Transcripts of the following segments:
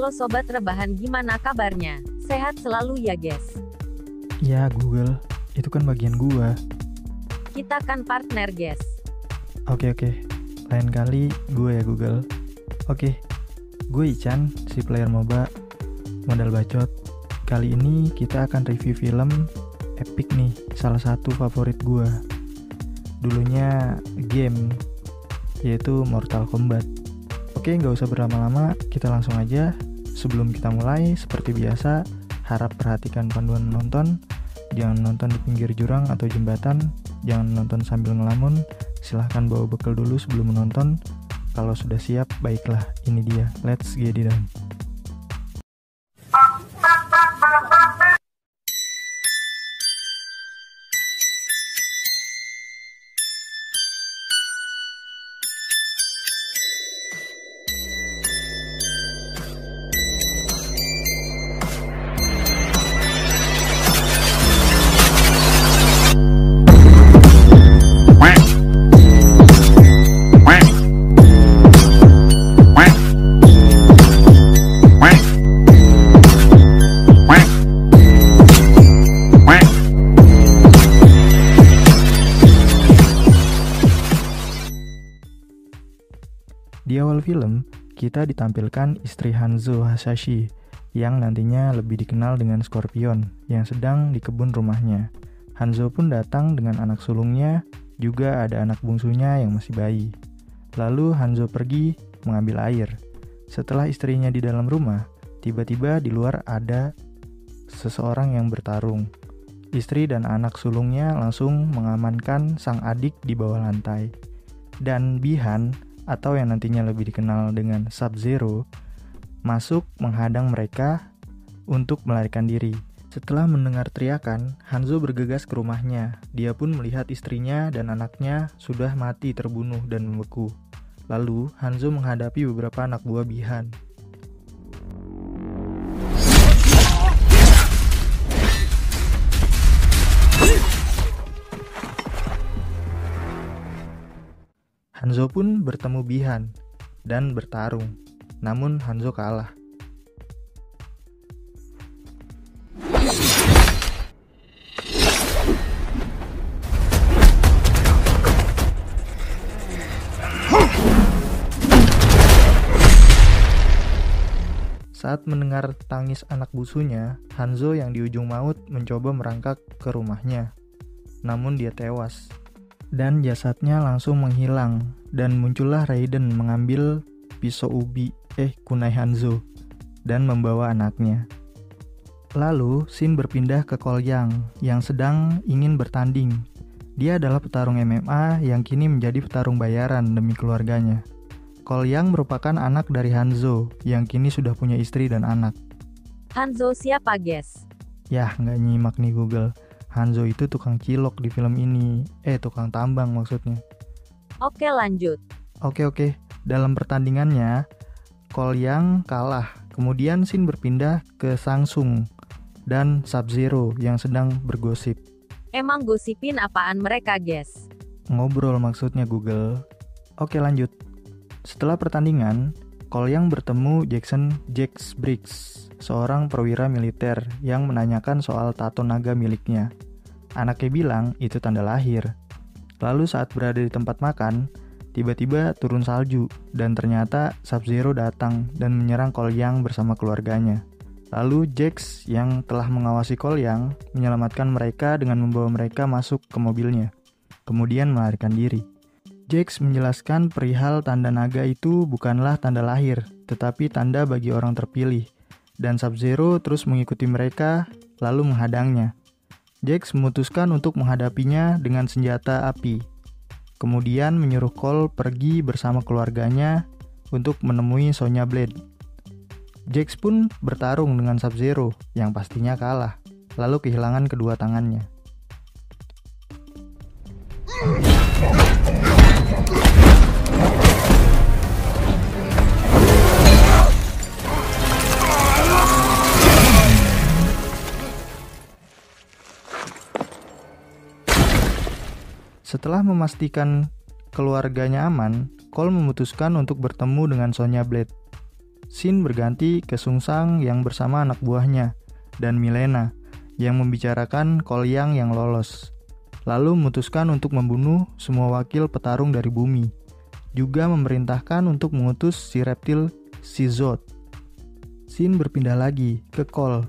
Halo Sobat Rebahan, gimana kabarnya? Sehat selalu ya guys. Ya Google, itu kan bagian gua. Kita kan partner guys. Oke, lain kali gue ya Google. Oke, gue Ican, si player MOBA, modal bacot. Kali ini kita akan review film epic nih, salah satu favorit gue. Dulunya game, yaitu Mortal Kombat. Oke, gak usah berlama-lama, kita langsung aja. Sebelum kita mulai, seperti biasa, harap perhatikan panduan menonton. Jangan nonton di pinggir jurang atau jembatan. Jangan nonton sambil ngelamun. Silahkan bawa bekal dulu sebelum menonton. Kalau sudah siap, baiklah, ini dia. Let's get it on. Di awal film, kita ditampilkan istri Hanzo Hasashi yang nantinya lebih dikenal dengan Scorpion yang sedang di kebun rumahnya. Hanzo pun datang dengan anak sulungnya, juga ada anak bungsunya yang masih bayi. Lalu Hanzo pergi mengambil air. Setelah istrinya di dalam rumah, tiba-tiba di luar ada seseorang yang bertarung. Istri dan anak sulungnya langsung mengamankan sang adik di bawah lantai. Dan Bi-Han, atau yang nantinya lebih dikenal dengan Sub-Zero, masuk menghadang mereka untuk melarikan diri. Setelah mendengar teriakan, Hanzo bergegas ke rumahnya. Dia pun melihat istrinya dan anaknya sudah mati terbunuh dan membeku. Lalu, Hanzo menghadapi beberapa anak buah Bi-Han. Hanzo pun bertemu Bi-Han dan bertarung, namun Hanzo kalah. Saat mendengar tangis anak bungsunya, Hanzo yang di ujung maut mencoba merangkak ke rumahnya, namun dia tewas. Dan jasadnya langsung menghilang, dan muncullah Raiden mengambil pisau kunai Hanzo dan membawa anaknya. Lalu scene berpindah ke Cole yang sedang ingin bertanding. Dia adalah petarung MMA yang kini menjadi petarung bayaran demi keluarganya. Cole merupakan anak dari Hanzo yang kini sudah punya istri dan anak. Hanzo siapa guys? Yah, nggak nyimak nih Google. Hanzo itu tukang cilok di film ini. Tukang tambang maksudnya. Oke, lanjut. Oke. Dalam pertandingannya, Cole kalah. Kemudian scene berpindah ke Samsung dan Sub-Zero yang sedang bergosip. Emang gosipin apaan mereka guys? Ngobrol maksudnya Google. Oke, lanjut. Setelah pertandingan, Cole bertemu Jax Briggs, seorang perwira militer yang menanyakan soal tato naga miliknya. Anaknya bilang itu tanda lahir. Lalu saat berada di tempat makan, tiba-tiba turun salju dan ternyata Sub-Zero datang dan menyerang Cole bersama keluarganya. Lalu Jax yang telah mengawasi Cole menyelamatkan mereka dengan membawa mereka masuk ke mobilnya, kemudian melarikan diri. Jax menjelaskan perihal tanda naga itu bukanlah tanda lahir, tetapi tanda bagi orang terpilih. Dan Sub-Zero terus mengikuti mereka, lalu menghadangnya. Jax memutuskan untuk menghadapinya dengan senjata api. Kemudian menyuruh Cole pergi bersama keluarganya untuk menemui Sonya Blade. Jax pun bertarung dengan Sub-Zero yang pastinya kalah, lalu kehilangan kedua tangannya. Setelah memastikan keluarganya aman, Cole memutuskan untuk bertemu dengan Sonya Blade. Scene berganti ke Sungsang yang bersama anak buahnya, dan Milena, yang membicarakan Cole Yang yang lolos. Lalu memutuskan untuk membunuh semua wakil petarung dari bumi. Juga memerintahkan untuk mengutus si reptil Shizot. Scene berpindah lagi ke Cole,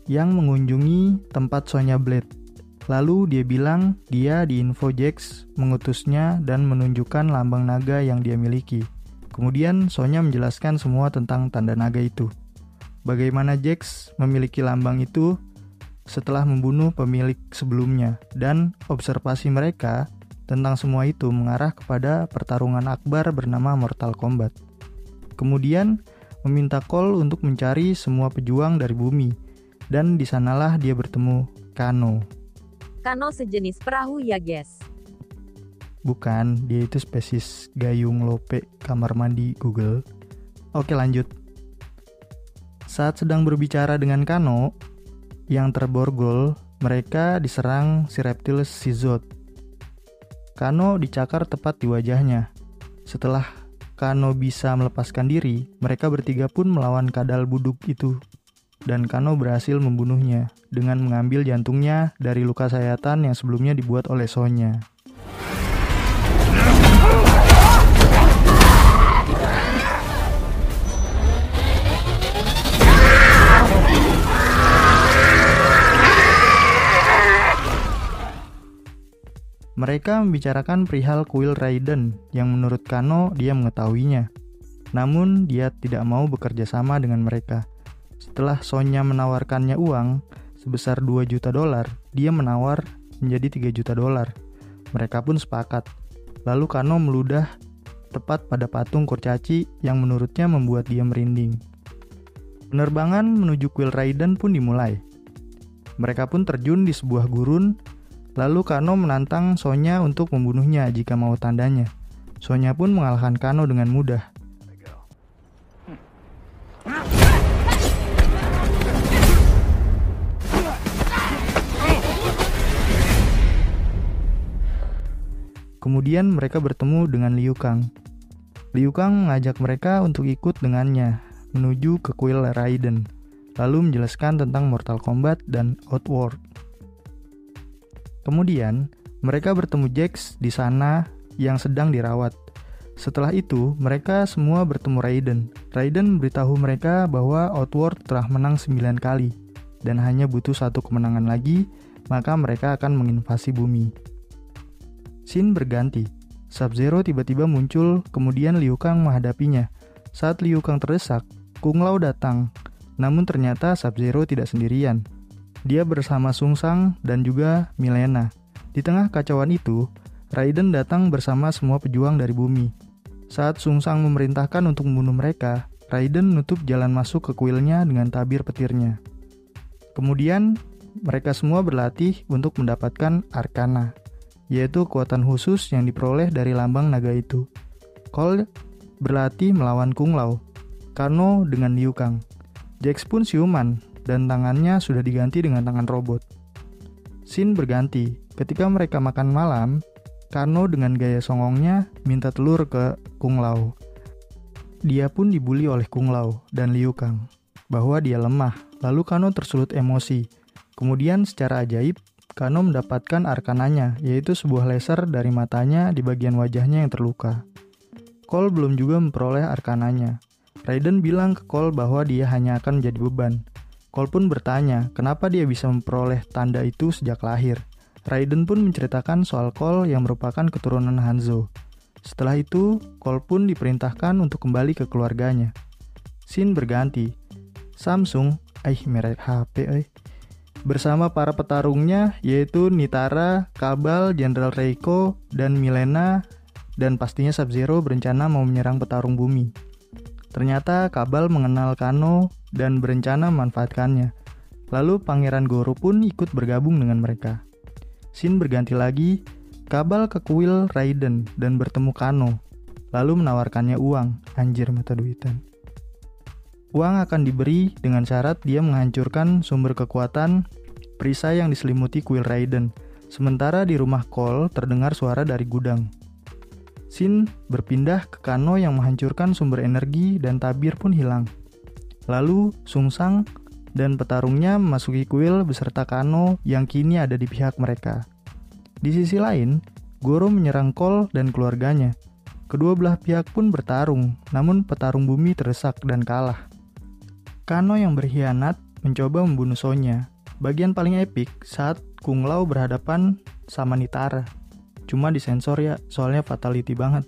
yang mengunjungi tempat Sonya Blade. Lalu dia bilang dia di info Jax mengutusnya dan menunjukkan lambang naga yang dia miliki. Kemudian Sonya menjelaskan semua tentang tanda naga itu. Bagaimana Jax memiliki lambang itu setelah membunuh pemilik sebelumnya, dan observasi mereka tentang semua itu mengarah kepada pertarungan akbar bernama Mortal Kombat. Kemudian meminta Cole untuk mencari semua pejuang dari bumi, dan disanalah dia bertemu Kano. Kano sejenis perahu ya guys. Bukan, dia itu spesies gayung lope kamar mandi Google. Oke lanjut. Saat sedang berbicara dengan Kano yang terborgol, mereka diserang si reptil Shizot. Kano dicakar tepat di wajahnya. Setelah Kano bisa melepaskan diri, mereka bertiga pun melawan kadal buduk itu. Dan Kano berhasil membunuhnya dengan mengambil jantungnya dari luka sayatan yang sebelumnya dibuat oleh Sonya. Mereka membicarakan perihal kuil Raiden yang menurut Kano dia mengetahuinya. Namun dia tidak mau bekerja sama dengan mereka. Setelah Sonya menawarkannya uang sebesar $2 juta, dia menawar menjadi $3 juta. Mereka pun sepakat. Lalu Kano meludah tepat pada patung kurcaci yang menurutnya membuat dia merinding. Penerbangan menuju kuil Raiden pun dimulai. Mereka pun terjun di sebuah gurun. Lalu Kano menantang Sonya untuk membunuhnya jika mau tandanya. Sonya pun mengalahkan Kano dengan mudah. Kemudian mereka bertemu dengan Liu Kang. Liu Kang mengajak mereka untuk ikut dengannya menuju ke kuil Raiden, lalu menjelaskan tentang Mortal Kombat dan Outworld. Kemudian, mereka bertemu Jax di sana yang sedang dirawat. Setelah itu, mereka semua bertemu Raiden. Raiden memberitahu mereka bahwa Outworld telah menang 9 kali, dan hanya butuh 1 kemenangan lagi, maka mereka akan menginvasi bumi. Scene berganti. Sub-Zero tiba-tiba muncul, kemudian Liu Kang menghadapinya. Saat Liu Kang terdesak, Kung Lao datang. Namun ternyata Sub-Zero tidak sendirian. Dia bersama Sungsang dan juga Milena. Di tengah kacauan itu, Raiden datang bersama semua pejuang dari bumi. Saat Sungsang memerintahkan untuk membunuh mereka, Raiden menutup jalan masuk ke kuilnya dengan tabir petirnya. Kemudian, mereka semua berlatih untuk mendapatkan Arcana, yaitu kekuatan khusus yang diperoleh dari lambang naga itu. Cole berlatih melawan Kung Lao, Kano dengan Liu Kang. Jax pun siuman, dan tangannya sudah diganti dengan tangan robot. Scene berganti. Ketika mereka makan malam, Kano dengan gaya songongnya minta telur ke Kung Lao. Dia pun dibully oleh Kung Lao dan Liu Kang bahwa dia lemah, lalu Kano tersulut emosi. Kemudian secara ajaib, Kano mendapatkan arkananya, yaitu sebuah laser dari matanya di bagian wajahnya yang terluka. Cole belum juga memperoleh arkananya. Raiden bilang ke Cole bahwa dia hanya akan menjadi beban. Cole pun bertanya kenapa dia bisa memperoleh tanda itu sejak lahir. Raiden pun menceritakan soal Cole yang merupakan keturunan Hanzo. Setelah itu, Cole pun diperintahkan untuk kembali ke keluarganya. Scene berganti. Samsung, merek HP bersama para petarungnya yaitu Nitara, Kabal, Jenderal Reiko, dan Milena, dan pastinya Sub-Zero berencana mau menyerang petarung bumi. Ternyata Kabal mengenal Kano dan berencana memanfaatkannya. Lalu Pangeran Goro pun ikut bergabung dengan mereka. Scene berganti lagi, Kabal ke kuil Raiden dan bertemu Kano, lalu menawarkannya uang. Anjir, mata duitan. Uang akan diberi dengan syarat dia menghancurkan sumber kekuatan perisai yang diselimuti kuil Raiden. Sementara di rumah Cole terdengar suara dari gudang. Scene berpindah ke Kano yang menghancurkan sumber energi dan tabir pun hilang. Lalu Sungsang dan petarungnya memasuki kuil beserta Kano yang kini ada di pihak mereka. Di sisi lain, Goro menyerang Cole dan keluarganya. Kedua belah pihak pun bertarung, namun petarung bumi terdesak dan kalah. Kano yang berkhianat mencoba membunuh Sonya. Bagian paling epik saat Kung Lao berhadapan sama Nitara. Cuma disensor ya, soalnya fatality banget.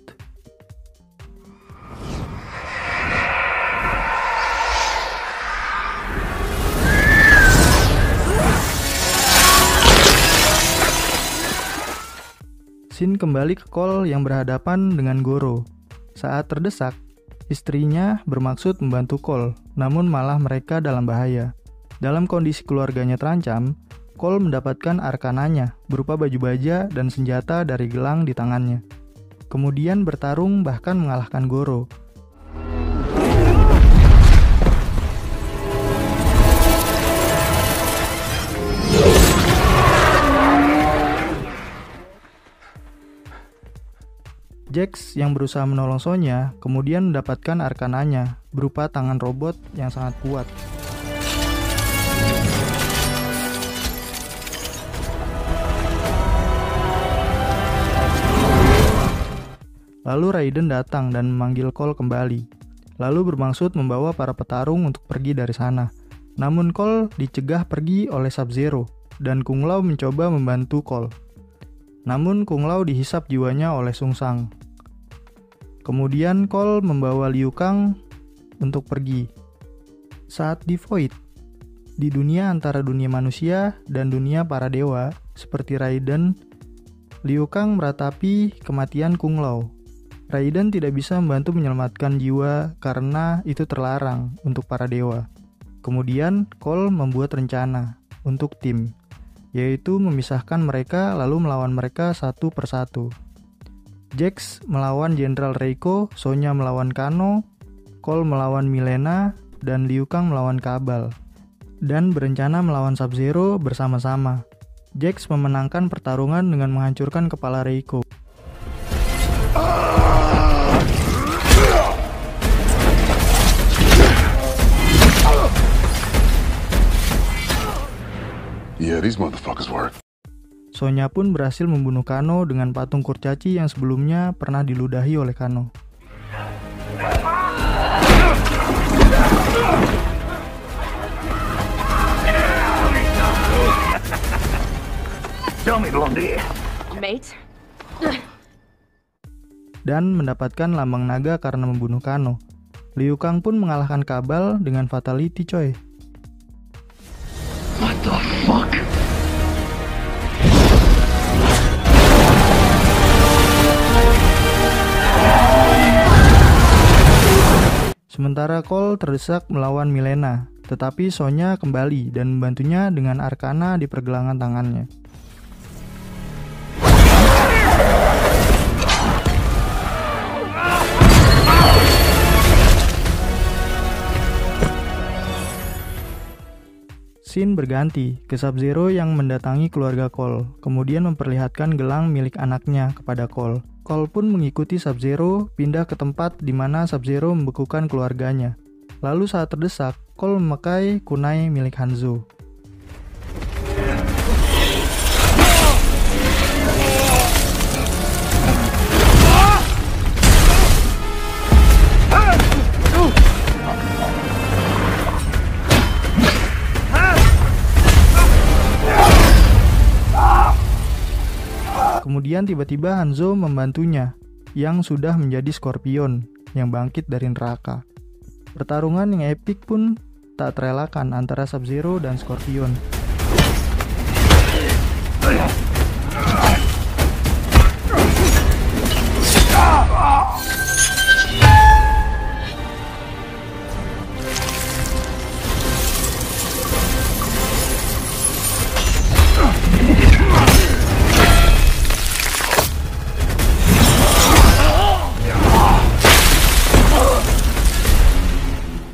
Shin kembali ke Cole yang berhadapan dengan Goro. Saat terdesak, istrinya bermaksud membantu Cole, namun malah mereka dalam bahaya. Dalam kondisi keluarganya terancam, Cole mendapatkan arkananya berupa baju baja dan senjata dari gelang di tangannya. Kemudian bertarung bahkan mengalahkan Goro. Jax yang berusaha menolong Sonya kemudian mendapatkan arkananya berupa tangan robot yang sangat kuat. Lalu Raiden datang dan memanggil Cole kembali. Lalu bermaksud membawa para petarung untuk pergi dari sana. Namun Cole dicegah pergi oleh Sub-Zero dan Kung Lao mencoba membantu Cole. Namun Kung Lao dihisap jiwanya oleh Sungsang. Kemudian Cole membawa Liu Kang untuk pergi. Saat di Void, di dunia antara dunia manusia dan dunia para dewa, seperti Raiden, Liu Kang meratapi kematian Kung Lao. Raiden tidak bisa membantu menyelamatkan jiwa karena itu terlarang untuk para dewa. Kemudian Cole membuat rencana untuk tim, yaitu memisahkan mereka lalu melawan mereka satu persatu. Jax melawan Jenderal Reiko, Sonya melawan Kano, Cole melawan Milena, dan Liu Kang melawan Kabal. Dan berencana melawan Sub-Zero bersama-sama. Jax memenangkan pertarungan dengan menghancurkan kepala Reiko. Yeah, these motherfuckers work. Sonya pun berhasil membunuh Kano dengan patung kurcaci yang sebelumnya pernah diludahi oleh Kano. Mate. Dan mendapatkan lambang naga karena membunuh Kano. Liu Kang pun mengalahkan Kabal dengan fatality coy. What the fuck? Sementara Cole terdesak melawan Milena, tetapi Sonya kembali dan membantunya dengan arkana di pergelangan tangannya. Scene berganti ke Sub-Zero yang mendatangi keluarga Cole, kemudian memperlihatkan gelang milik anaknya kepada Cole. Cole pun mengikuti Sub-Zero pindah ke tempat di mana Sub-Zero membekukan keluarganya. Lalu saat terdesak, Cole memakai kunai milik Hanzo. Kemudian tiba-tiba Hanzo membantunya, yang sudah menjadi Scorpion, yang bangkit dari neraka. Pertarungan yang epik pun tak terelakkan antara Sub-Zero dan Scorpion.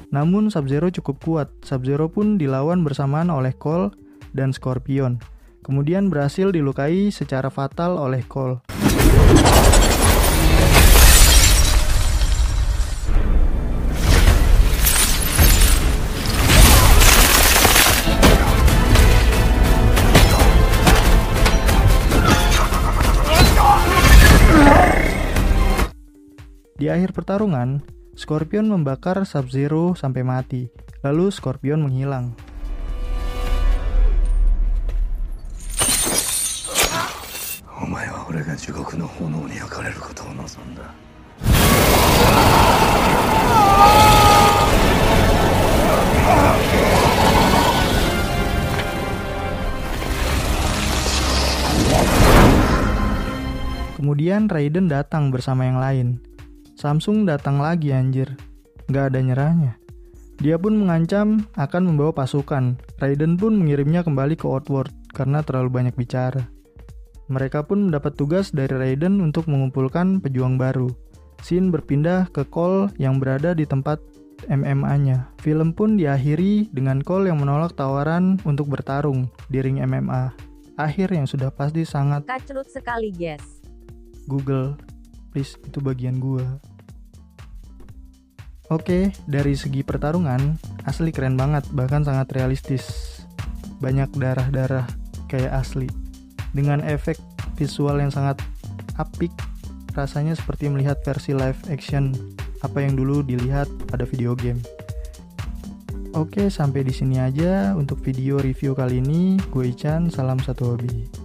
Namun Sub-Zero cukup kuat. Sub-Zero pun dilawan bersamaan oleh Cole dan Scorpion. Kemudian berhasil dilukai secara fatal oleh Cole. Di akhir pertarungan, Scorpion membakar Sub-Zero sampai mati, lalu Scorpion menghilang. Kemudian Raiden datang bersama yang lain. Samsung datang lagi anjir. Gak ada nyerahnya. Dia pun mengancam akan membawa pasukan. Raiden pun mengirimnya kembali ke Outworld karena terlalu banyak bicara. Mereka pun mendapat tugas dari Raiden untuk mengumpulkan pejuang baru. Shin berpindah ke Cole yang berada di tempat MMA-nya. Film pun diakhiri dengan Cole yang menolak tawaran untuk bertarung di ring MMA. Akhir yang sudah pasti sangat kacrut sekali, guys. Google, please, itu bagian gua. Oke, dari segi pertarungan, asli keren banget, bahkan sangat realistis. Banyak darah-darah kayak asli. Dengan efek visual yang sangat apik, rasanya seperti melihat versi live action apa yang dulu dilihat pada video game. Oke, sampai di sini aja untuk video review kali ini. Gue Ichan, salam satu hobi.